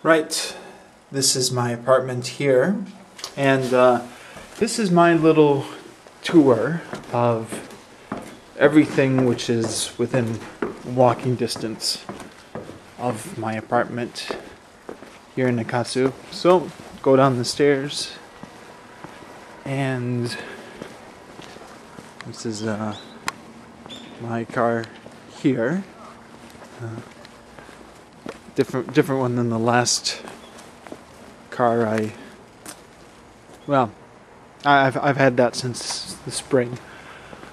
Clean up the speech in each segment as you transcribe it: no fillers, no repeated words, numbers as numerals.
Right, this is my apartment here, and this is my little tour of everything which is within walking distance of my apartment here in Nakatsu. So, go down the stairs, and this is my car here. Different one than the last car I've had that since the spring.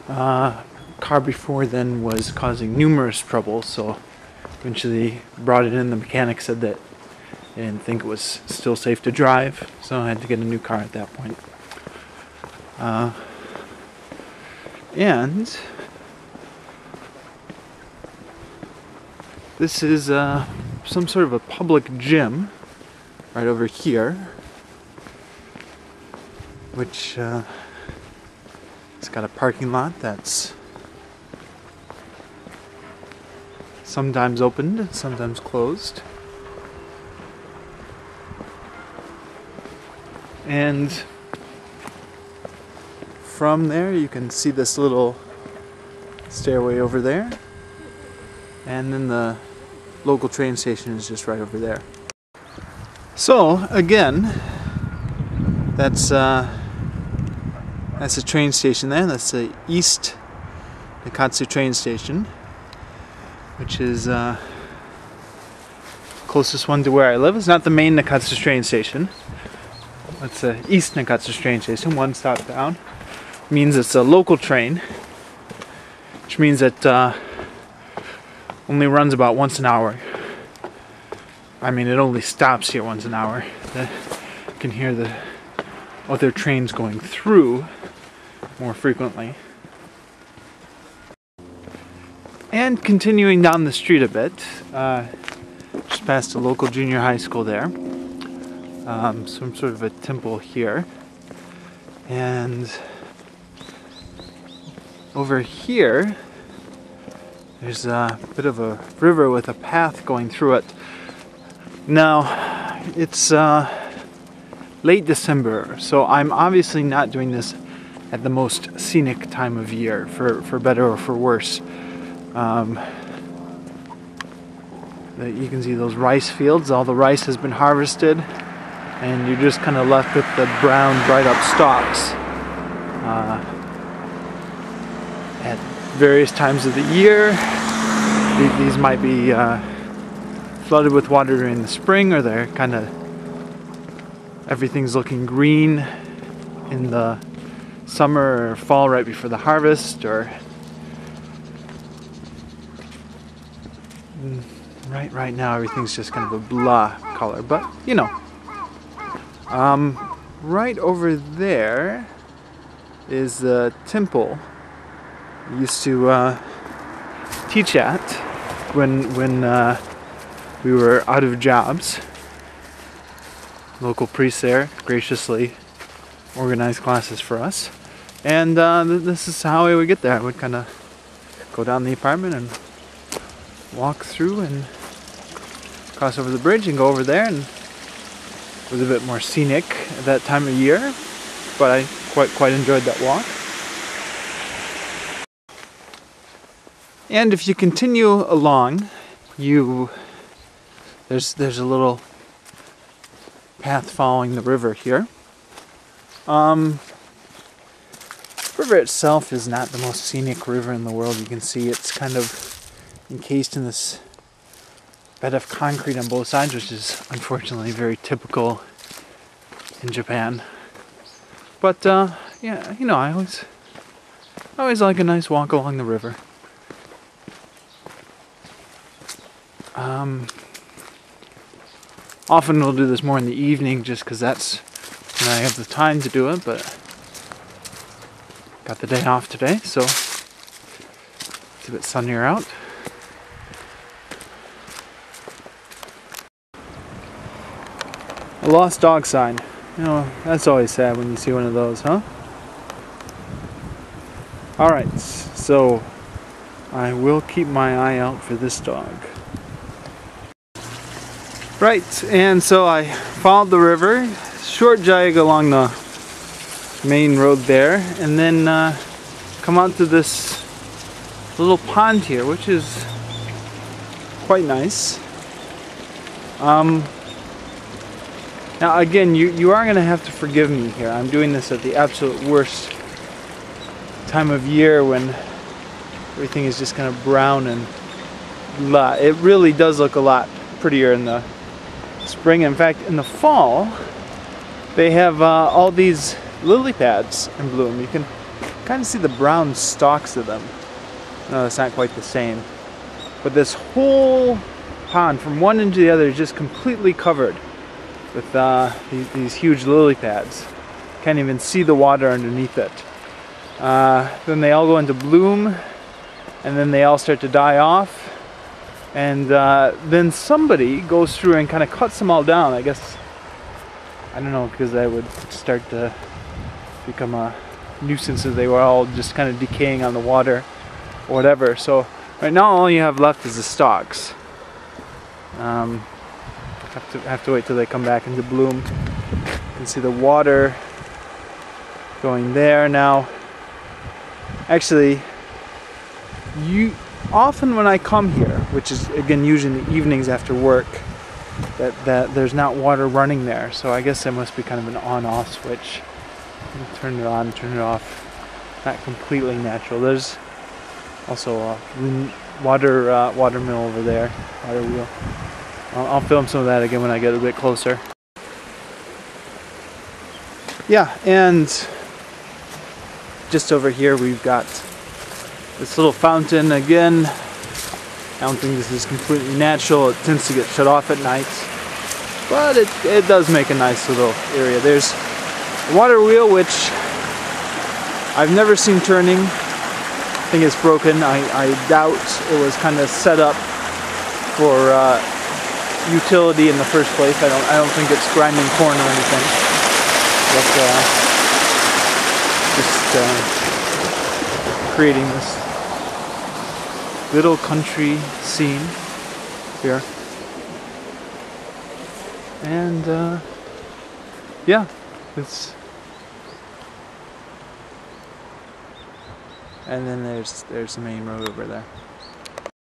Car before then was causing numerous trouble, so eventually brought it in. The mechanic said that they didn't think it was still safe to drive, so I had to get a new car at that point. And this is some sort of a public gym right over here, which it's got a parking lot that's sometimes opened, sometimes closed. And from there you can see this little stairway over there, and then the local train station is just right over there. So again, that's a train station there. That's the East Nakatsu train station, which is closest one to where I live. It's not the main Nakatsu train station. It's the East Nakatsu train station, one stop down. Means it's a local train, which means that only runs about once an hour. I mean, it only stops here once an hour. You can hear the other trains going through more frequently. And continuing down the street a bit, just past a local junior high school there. Some sort of a temple here. And over here, there's a bit of a river with a path going through it. Now, it's late December, so I'm obviously not doing this at the most scenic time of year, for better or for worse. You can see those rice fields. All the rice has been harvested, and you're just kind of left with the brown, dried up stalks. At various times of the year, these might be flooded with water during the spring, or they're kind of, everything's looking green in the summer or fall right before the harvest, or right now everything's just kind of a blah color, but you know. Right over there is the temple I used to teach at when we were out of jobs. Local priest there graciously organized classes for us, and this is how I would get there. I would kind of go down the apartment and walk through and cross over the bridge and go over there, and it was a bit more scenic at that time of year, but I quite enjoyed that walk. And if you continue along, there's a little path following the river here. River itself is not the most scenic river in the world. You can see it's kind of encased in this bed of concrete on both sides, which is unfortunately very typical in Japan. But yeah, you know, I always like a nice walk along the river. Often we'll do this more in the evening, just because that's when I have the time to do it, but got the day off today, so it's a bit sunnier out. A lost dog sign. You know, that's always sad when you see one of those, huh? Alright, so I will keep my eye out for this dog. Right, and so I followed the river, short jog along the main road there, and then come out to this little pond here, which is quite nice. Now again, you are going to have to forgive me here. I'm doing this at the absolute worst time of year when everything is just kind of brown and blah. It really does look a lot prettier in the spring. In fact, in the fall, they have all these lily pads in bloom. You can kind of see the brown stalks of them. No, it's not quite the same. But this whole pond, from one end to the other, is just completely covered with these huge lily pads. Can't even see the water underneath it. Then they all go into bloom, and then they all start to die off. And then somebody goes through and kind of cuts them all down. I guess, I don't know, because I would start to become a nuisance if they were all just kind of decaying on the water or whatever. So right now all you have left is the stalks. Have to wait till they come back into bloom. You can see the water going there now. Actually, often when I come here, which is again usually in the evenings after work, that there's not water running there. So I guess there must be kind of an on-off switch. Turn it on, turn it off. Not completely natural. There's also a water mill over there, water wheel. I'll film some of that again when I get a bit closer. Yeah, and just over here we've got this little fountain again. I don't think this is completely natural. It tends to get shut off at night, but it does make a nice little area. There's a water wheel, which I've never seen turning. I think it's broken. I doubt it was kind of set up for utility in the first place. I don't think it's grinding corn or anything. But just creating this little country scene here. And yeah, it's. And then there's the main road over there.